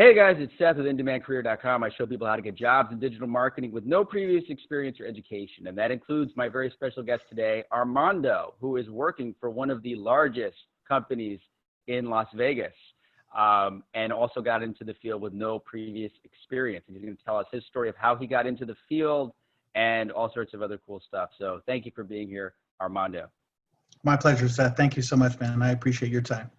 Hey guys, it's Seth with InDemandCareer.com. I show people how to get jobs in digital marketing with no previous experience or education. And that includes my very special guest today, Armando, who is working for one of the largest companies in Las Vegas, and also got into the field with no previous experience. And he's going to tell us his story of how he got into the field and all sorts of other cool stuff. So thank you for being here, Armando. My pleasure, Seth. Thank you so much, man. I appreciate your time.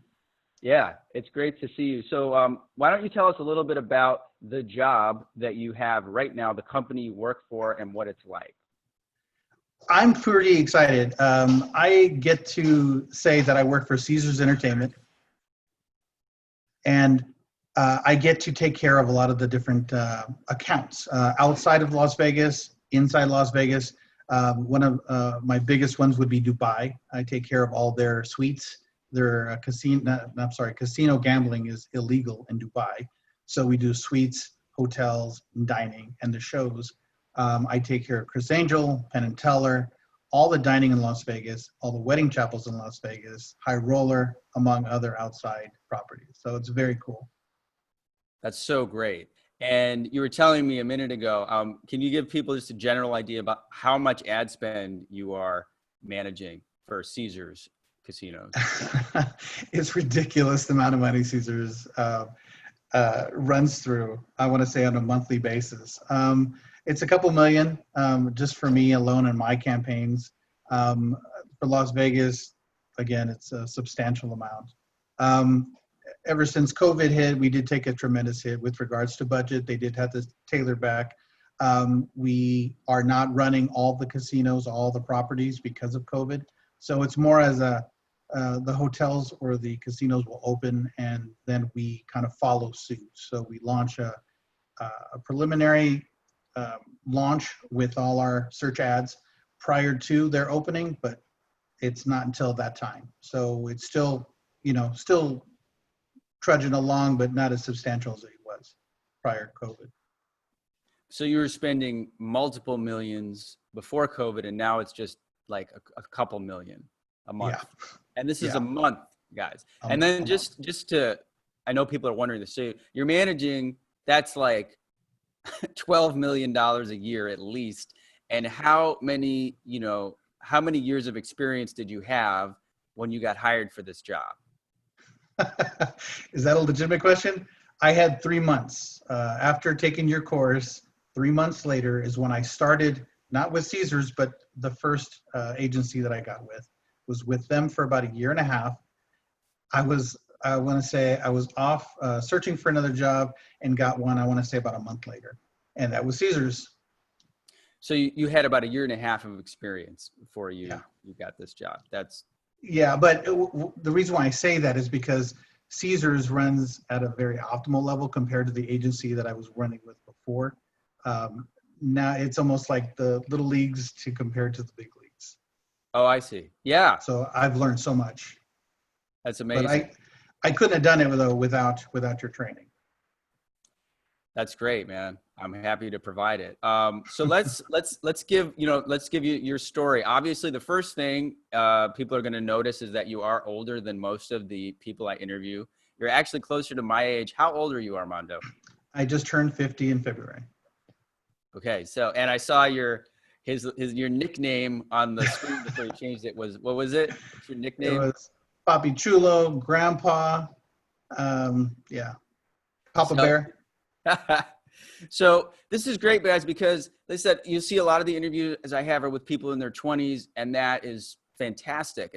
Yeah, it's great to see you. So why don't you tell us a little bit about the job that you have right now, the company you work for, and what it's like? I'm pretty excited. I get to say that I work for Caesars Entertainment, and I get to take care of a lot of the different accounts outside of Las Vegas, inside Las Vegas. One of my biggest ones would be Dubai. I take care of all their suites. Their casino gambling is illegal in Dubai. So we do suites, hotels, dining, and the shows. I take care of Chris Angel, Penn and Teller, all the dining in Las Vegas, all the wedding chapels in Las Vegas, High Roller, among other outside properties. So it's very cool. That's so great. And you were telling me a minute ago, can you give people just a general idea about how much ad spend you are managing for Caesars casinos? It's ridiculous the amount of money Caesars runs through, I want to say, on a monthly basis. It's a couple million just for me alone in my campaigns. For Las Vegas, again, it's a substantial amount. Ever since COVID hit, we did take a tremendous hit with regards to budget. They did have to tailor back. We are not running all the casinos, all the properties because of COVID. So it's more as the hotels or the casinos will open and then we kind of follow suit. So we launch a preliminary launch with all our search ads prior to their opening, but it's not until that time. So it's still trudging along, but not as substantial as it was prior to COVID. So you were spending multiple millions before COVID, and now it's just like a couple million a month. Yeah. And this is a month, guys. And then just to, I know people are wondering this, so you're managing, that's like $12 million a year at least. And how many years of experience did you have when you got hired for this job? Is that a legitimate question? I had 3 months. After taking your course, 3 months later is when I started, not with Caesars, but the first agency that I got was with them for about a year and a half. I want to say I was off searching for another job and got one, I want to say about a month later. And that was Caesars. So you had about a year and a half of experience before you got this job. Yeah, but the reason why I say that is because Caesars runs at a very optimal level compared to the agency that I was running with before. Now it's almost like the little leagues to compare to the big leagues. Oh, I see. Yeah. So I've learned so much. That's amazing. But I couldn't have done it though without your training. That's great, man. I'm happy to provide it. So let's give you your story. Obviously, the first thing people are going to notice is that you are older than most of the people I interview. You're actually closer to my age. How old are you, Armando? I just turned 50 in February. Okay, so and I saw your nickname on the screen before you changed it. What was it? What's your nickname? It was Papi Chulo, Grandpa. Papa Bear. So this is great, guys, because they said you see a lot of the interviews as I have are with people in their 20s, and that is fantastic.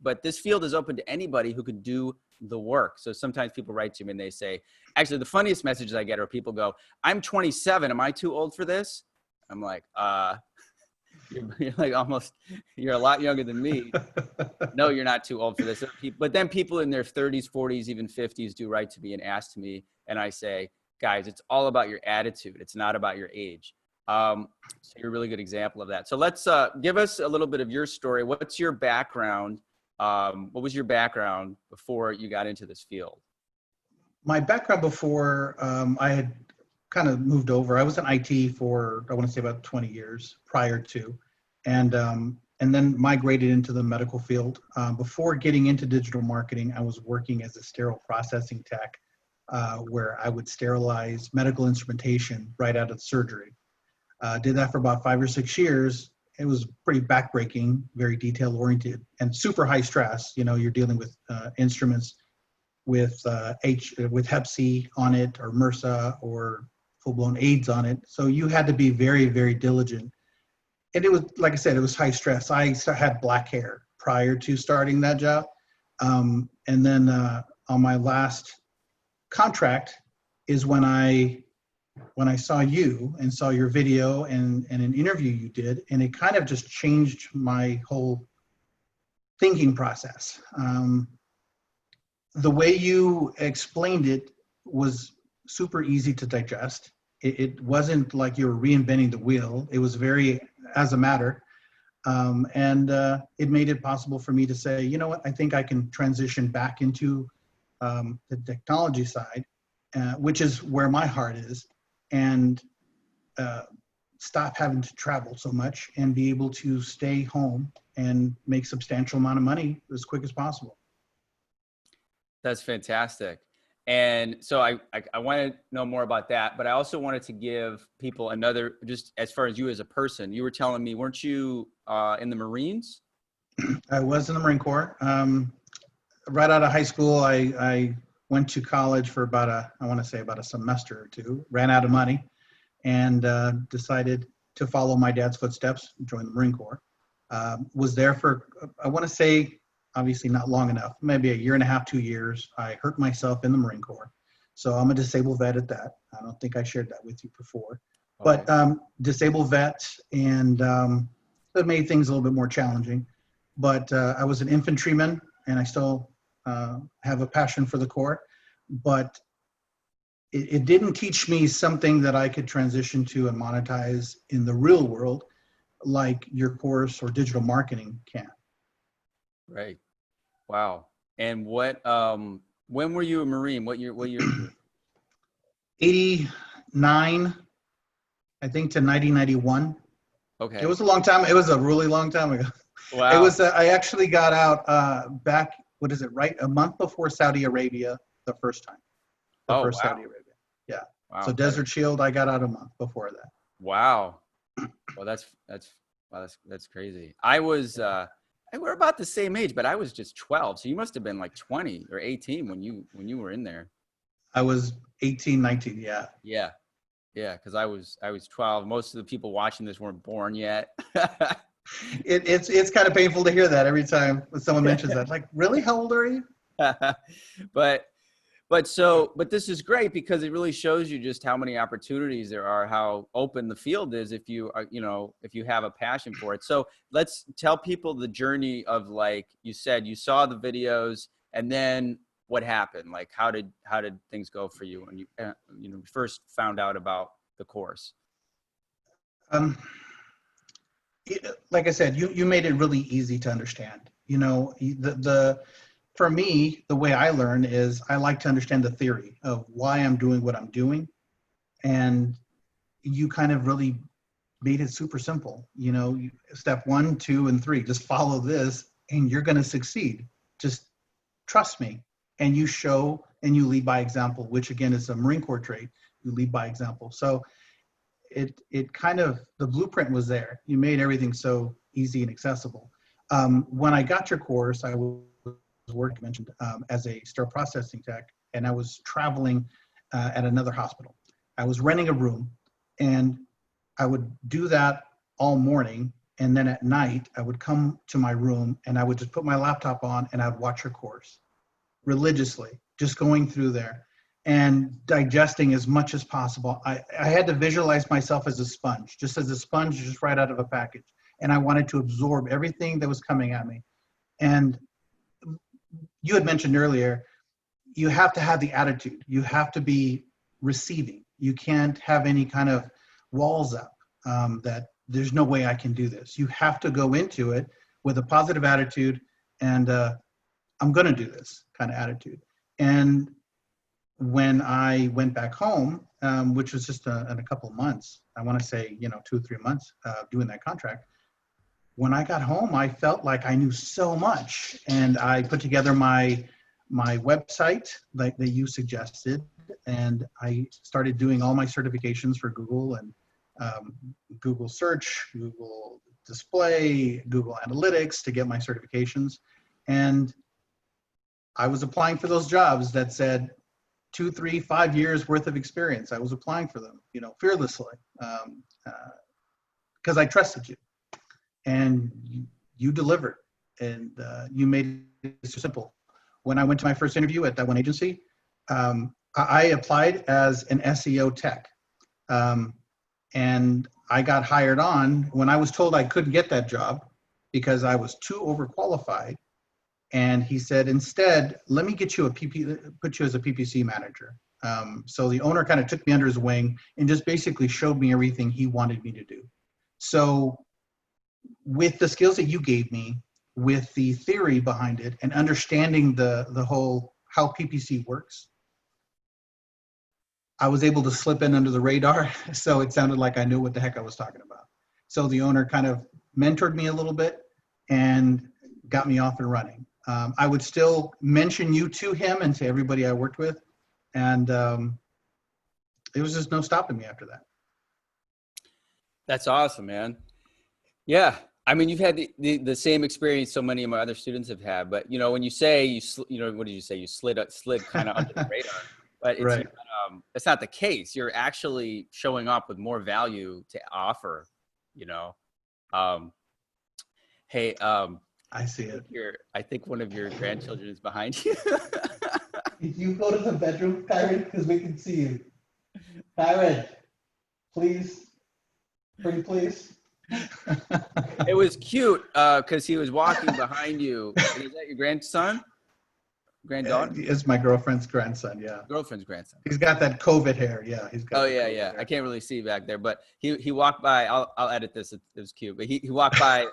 But this field is open to anybody who could do the work. So sometimes people write to me and they say, actually, the funniest messages I get are people go, "I'm 27. Am I too old for this?" I'm like, you're like you're a lot younger than me. No, you're not too old for this. But then people in their 30s, 40s, even 50s do write to me and ask to me, and I say, guys, it's all about your attitude. It's not about your age. So you're a really good example of that. So let's give us a little bit of your story. What's your background? What was your background before you got into this field? My background before I had kind of moved over. I was in IT for, I want to say, about 20 years prior to, and then migrated into the medical field. Before getting into digital marketing, I was working as a sterile processing tech where I would sterilize medical instrumentation right out of the surgery. Did that for about 5 or 6 years. It was pretty backbreaking, very detail oriented, and super high stress. You know, you're dealing with instruments with with Hep C on it, or MRSA, or full-blown AIDS on it. So you had to be very, very diligent. And it was, like I said, it was high stress. I had black hair prior to starting that job. And then on my last contract is when I saw you and saw your video and an interview you did, and it kind of just changed my whole thinking process. The way you explained it was super easy to digest. It wasn't like you were reinventing the wheel. It was very as a matter. And it made it possible for me to say, you know what, I think I can transition back into the technology side, which is where my heart is, and stop having to travel so much and be able to stay home and make substantial amount of money as quick as possible. That's fantastic. And so I want to know more about that, but I also wanted to give people another, just as far as you as a person. You were telling me, weren't you in the Marines? I was in the Marine Corps. Right out of high school, I went to college for about a semester or two, ran out of money, and decided to follow my dad's footsteps, join the Marine Corps. Was there for, I want to say, obviously not long enough, maybe a year and a half, 2 years. I hurt myself in the Marine Corps. So I'm a disabled vet at that. I don't think I shared that with you before. Okay. But disabled vet, and that made things a little bit more challenging. But I was an infantryman, and I still have a passion for the Corps. But it didn't teach me something that I could transition to and monetize in the real world like your course or digital marketing can. Right. Wow. And what, when were you a Marine? What year? 89, I think, to 1991. Okay. It was a long time. It was a really long time ago. Wow. It was, I actually got out back, right? A month before Saudi Arabia, the first time. Wow. Saudi Arabia. Yeah. Wow. So Desert Shield, I got out a month before that. Wow. Well, that's crazy. I was, we're about the same age, but I was just 12. So you must have been like 20 or 18 when you were in there. I was 18, 19. Yeah. Yeah. Yeah. Cause I was 12. Most of the people watching this weren't born yet. It's kind of painful to hear that every time when someone mentions that. Like, really? How old are you? But this is great because it really shows you just how many opportunities there are, how open the field is if you are, if you have a passion for it. So let's tell people the journey of, like you said, you saw the videos, and then what happened? Like, how did things go for you when you first found out about the course? Like I said, you made it really easy to understand. For me, the way I learn is I like to understand the theory of why I'm doing what I'm doing. And you kind of really made it super simple. Step 1, 2, and 3, just follow this and you're going to succeed. Just trust me. And you show and you lead by example, which again is a Marine Corps trait. You lead by example. So it kind of, the blueprint was there. You made everything so easy and accessible. When I got your course, I was work mentioned as a sterile processing tech, and I was traveling at another hospital. I was renting a room, and I would do that all morning, and then at night I would come to my room and I would just put my laptop on and I'd watch your course religiously, just going through there and digesting as much as possible. I had to visualize myself as a sponge, just right out of a package, and I wanted to absorb everything that was coming at me. And you had mentioned earlier, you have to have the attitude. You have to be receiving. You can't have any kind of walls up that there's no way I can do this. You have to go into it with a positive attitude and I'm going to do this kind of attitude. And when I went back home, which was just in a couple of months, I want to say, 2 or 3 months doing that contract, when I got home, I felt like I knew so much, and I put together my my website that you suggested, and I started doing all my certifications for Google and Google Search, Google Display, Google Analytics to get my certifications. And I was applying for those jobs that said 2, 3, 5 years worth of experience. I was applying for them, fearlessly, because I trusted you, and you delivered, and you made it so simple. When I went to my first interview at that one agency, I applied as an SEO tech, and I got hired on when I was told I couldn't get that job because I was too overqualified. And he said, instead, let me get you put you as a PPC manager. So the owner kind of took me under his wing and just basically showed me everything he wanted me to do. So with the skills that you gave me, with the theory behind it, and understanding the whole how PPC works, I was able to slip in under the radar. So it sounded like I knew what the heck I was talking about. So the owner kind of mentored me a little bit and got me off and running. I would still mention you to him and to everybody I worked with. And there was just no stopping me after that. That's awesome, man. Yeah. I mean, you've had the same experience so many of my other students have had, but when you say what did you say? You slid kind of under the radar, but Right. It's not the case. You're actually showing up with more value to offer, hey, I see it. I think one of your grandchildren is behind you. If you go to the bedroom, Kyron, because we can see you. Kyron, please, pretty please. It was cute because he was walking behind you. Is that your grandson? Granddaughter? It's my girlfriend's grandson, yeah. Girlfriend's grandson. He's got that COVID hair, yeah. He's got. Oh yeah, yeah. Hair. I can't really see back there, but he walked by. I'll edit this. It was cute, but he walked by,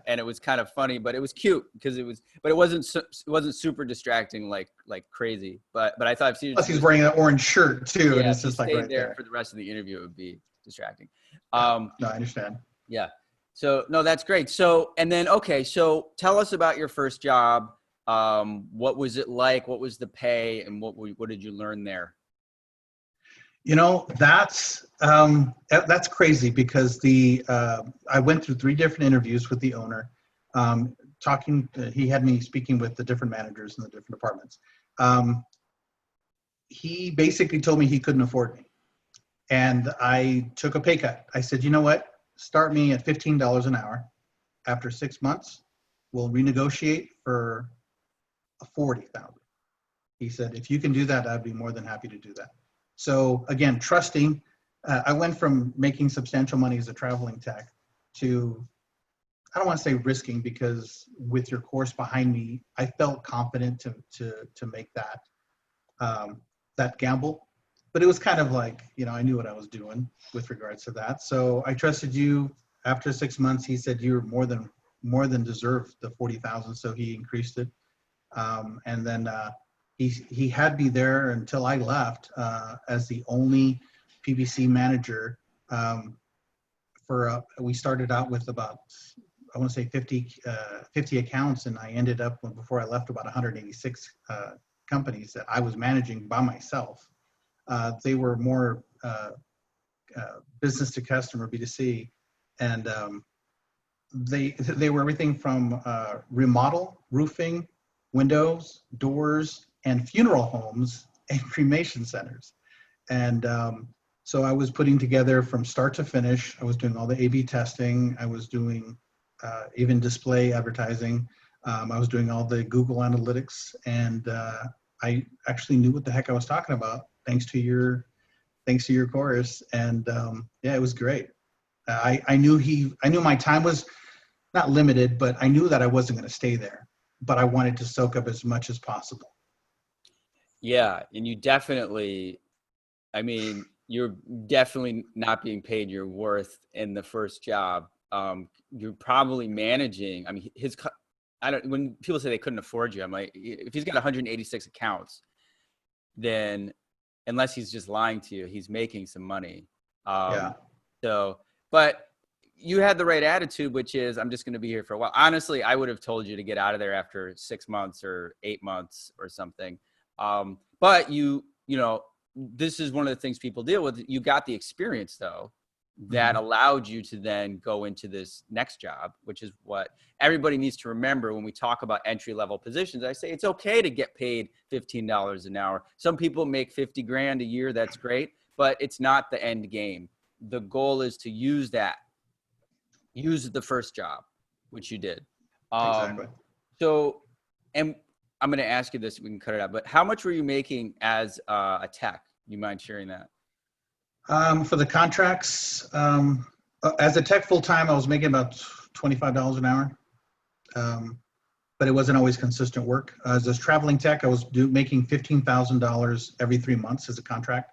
and it was kind of funny, but it was cute because it wasn't super distracting like crazy. But I thought if plus he's wearing an orange shirt too, yeah, and it's just like right there for the rest of the interview, it would be distracting. No, I understand. Yeah. So no, that's great. So and then okay, so tell us about your first job. What was it like? What was the pay, and what did you learn there? That's crazy because I went through 3 different interviews with the owner. He had me speaking with the different managers in the different departments. He basically told me he couldn't afford me, and I took a pay cut. I said, you know what? Start me at $15 an hour. After 6 months, we'll renegotiate for $40,000. He said, if you can do that, I'd be more than happy to do that. So again, trusting, I went from making substantial money as a traveling tech to, I don't want to say risking, because with your course behind me, I felt confident to make that gamble. But it was kind of like, I knew what I was doing with regards to that. So I trusted you. After 6 months, he said you're more than deserve the 40,000. So he increased it. And then he had me there until I left as the only PPC manager. We started out with about, I want to say 50 accounts, and I ended up, before I left, about 186 companies that I was managing by myself. They were more business to customer, B2C, and they were everything from remodel, roofing, windows, doors, and funeral homes and cremation centers. And so I was putting together from start to finish. I was doing all the A/B testing. I was doing even display advertising. I was doing all the Google Analytics, and I actually knew what the heck I was talking about thanks to your course. And yeah, it was great. I knew my time was not limited, but I knew that I wasn't going to stay there. But I wanted to soak up as much as possible. Yeah, and you definitely, I mean, you're definitely not being paid your worth in the first job. You're probably managing. I mean, when people say they couldn't afford you, I'm like, if he's got 186 accounts, then unless he's just lying to you, he's making some money. Yeah. So, but you had the right attitude, which is, I'm just going to be here for a while. Honestly, I would have told you to get out of there after 6 months or 8 months or something. But you know, this is one of the things people deal with. You got the experience though, that allowed you to then go into this next job, which is what everybody needs to remember when we talk about entry level positions. I say it's okay to get paid $15 an hour. Some people make 50 grand a year. That's great, but it's not the end game. The goal is to use the first job, which you did. Exactly. So, and I'm going to ask you this, we can cut it out, but how much were you making as a tech? You mind sharing that? For the contracts, as a tech full-time, I was making about $25 an hour. But it wasn't always consistent work. As a traveling tech, I was making $15,000 every 3 months as a contract.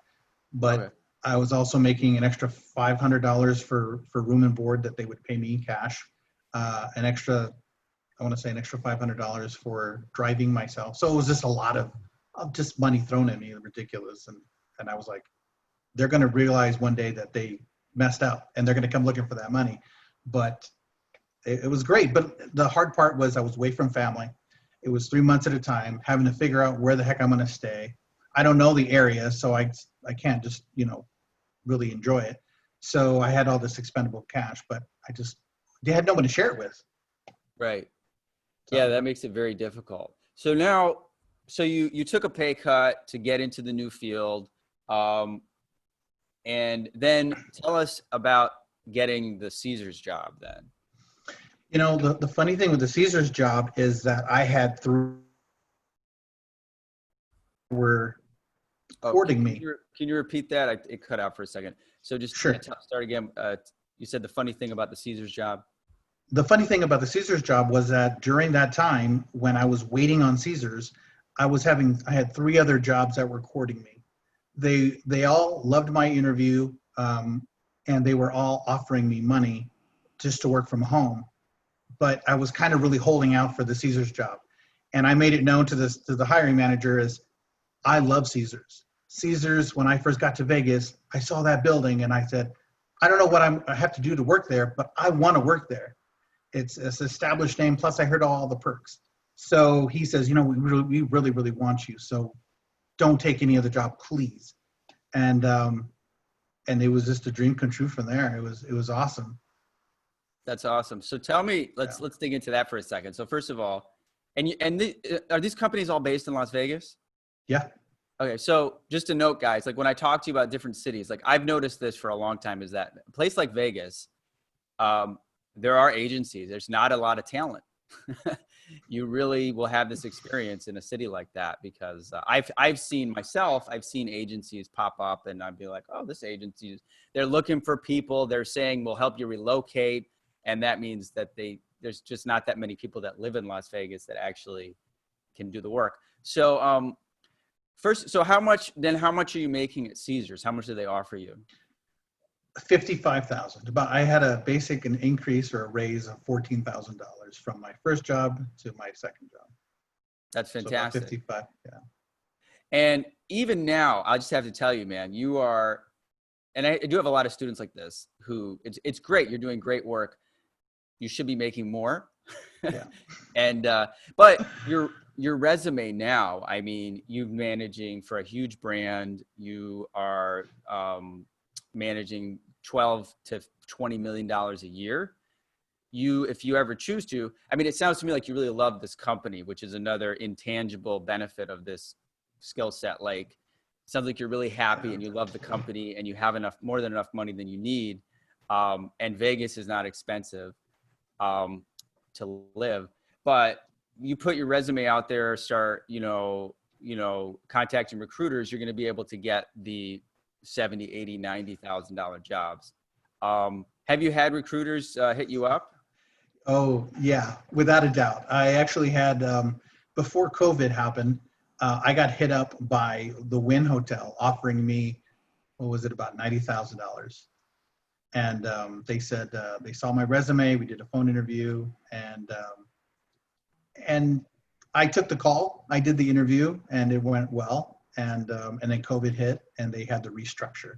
But Okay. I was also making an extra $500 for room and board that they would pay me cash. An extra, I want to say an extra $500 for driving myself. So it was just a lot of just money thrown at me, ridiculous. And I was like, they're going to realize one day that they messed up and they're going to come looking for that money. But it was great. But the hard part was I was away from family. It was 3 months at a time, having to figure out where the heck I'm going to stay. I don't know the area, so I can't just, really enjoy it. So I had all this expendable cash, but they had no one to share it with. Right. So. Yeah, that makes it very difficult. So now, you took a pay cut to get into the new field. And then tell us about getting the Caesars job then. The funny thing with the Caesars job is that I had were courting me. Can you repeat that? It cut out for a second. So just Sure. Start again. You said the funny thing about the Caesars job. The funny thing about the Caesars job was that during that time when I was waiting on Caesars, I had 3 other jobs that were courting me. They all loved my interview, and they were all offering me money just to work from home. But I was kind of really holding out for the Caesars job. And I made it known to the hiring manager as I love Caesars. Caesars, when I first got to Vegas, I saw that building and I said, I don't know what I have to do to work there, but I want to work there. It's an established name. Plus I heard all the perks. So he says, we really, really want you. So don't take any other job, please. And it was just a dream come true from there. It was awesome. That's awesome. So tell me, let's dig into that for a second. So first of all, are these companies all based in Las Vegas? Yeah. Okay. So just a note, guys, like when I talk to you about different cities, like I've noticed this for a long time, is that a place like Vegas, there are agencies. There's not a lot of talent. You really will have this experience in a city like that because I've seen agencies pop up and I'd be like, oh, this agency, they're looking for people. They're saying we'll help you relocate. And that means that there's just not that many people that live in Las Vegas that actually can do the work. So how much are you making at Caesars? How much do they offer you? $55,000. But I had a basic an increase or a raise of $14,000 from my first job to my second job. That's fantastic. So 55, yeah. And even now, I just have to tell you, man, you are, and I do have a lot of students like this who it's great. You're doing great work. You should be making more. Yeah. And but your resume now, I mean, you're managing for a huge brand. You are managing $12 to $20 million a year. If you ever choose to, I mean, it sounds to me like you really love this company, which is another intangible benefit of this skill set. Like, it sounds like you're really happy and you love the company and you have more than enough money than you need. And Vegas is not expensive to live, but you put your resume out there, start, contacting recruiters, you're going to be able to get the $70,000, $80,000, $90,000 jobs. Have you had recruiters hit you up? Oh yeah, without a doubt. I actually had, before COVID happened, I got hit up by the Wynn Hotel offering me, what was it, about $90,000. And they said they saw my resume. We did a phone interview, and I took the call. I did the interview, and it went well. And then COVID hit, and they had to restructure.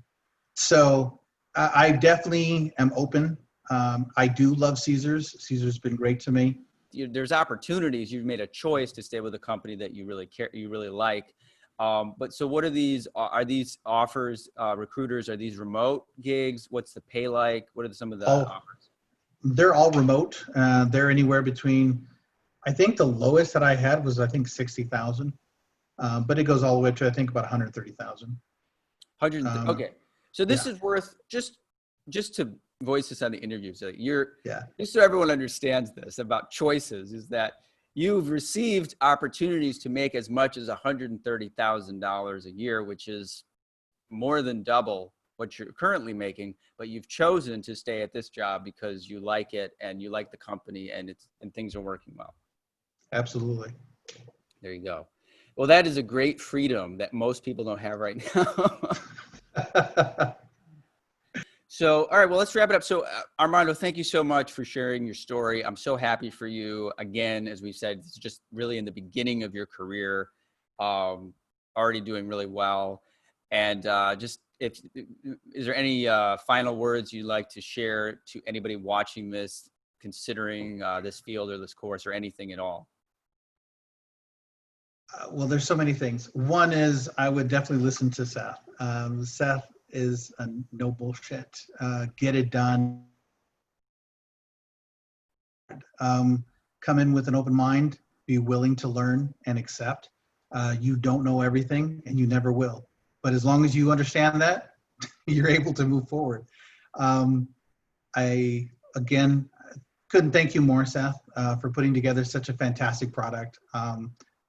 So I definitely am open I do love Caesars. Caesars has been great to me. There's opportunities. You've made a choice to stay with a company that you really care, you really like. But so what are these? Are these offers, recruiters? Are these remote gigs? What's the pay like? What are some of the Oh, offers? they're all remote. They're anywhere between, I think the lowest that I had was, I think 60,000. But it goes all the way to, I think, about 130,000. 100. Okay. So this Yeah, is worth just to voice this on the interview. So yeah, just so everyone understands this about choices, is that you've received opportunities to make as much as $130,000 a year, which is more than double what you're currently making, but you've chosen to stay at this job because you like it and you like the company and things are working well. absolutely. There you go. Well, that is a great freedom that most people don't have right now. So, all right, well, let's wrap it up. So, Armando, thank you so much for sharing your story. I'm so happy for you. Again, as we said, it's just really in the beginning of your career, already doing really well. And just is there any final words you'd like to share to anybody watching this, considering this field or this course or anything at all? Well, there's so many things. One is I would definitely listen to Seth. Seth is a no bullshit. Get it done. Come in with an open mind. Be willing to learn and accept. You don't know everything, and you never will. But as long as you understand that, you're able to move forward. I again couldn't thank you more, Seth, for putting together such a fantastic product.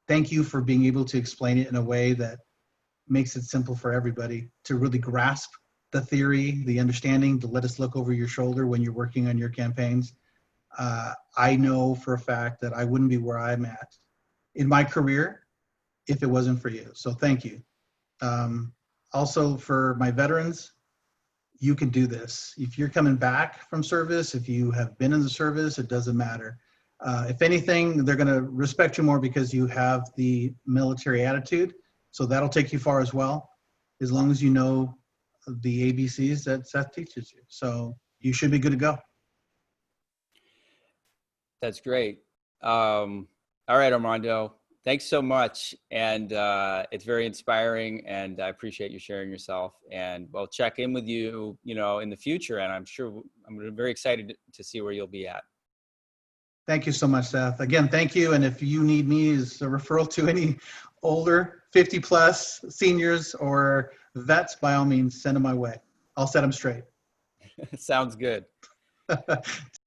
Thank you for being able to explain it in a way that makes it simple for everybody to really grasp the theory, the understanding, to let us look over your shoulder when you're working on your campaigns. I know for a fact that I wouldn't be where I'm at in my career if it wasn't for you. So thank you. Also for my veterans, you can do this. If you're coming back from service, if you have been in the service, it doesn't matter. If anything, they're going to respect you more because you have the military attitude. So that'll take you far as well, as long as you know the ABCs that Seth teaches you. So you should be good to go. That's great. All right, Armando, thanks so much. And it's very inspiring and I appreciate you sharing yourself, and we'll check in with you, in the future. And I'm sure I'm very excited to see where you'll be at. Thank you so much, Seth. Again, thank you. And if you need me as a referral to any older 50 plus seniors or vets, by all means, send them my way. I'll set them straight. Sounds good.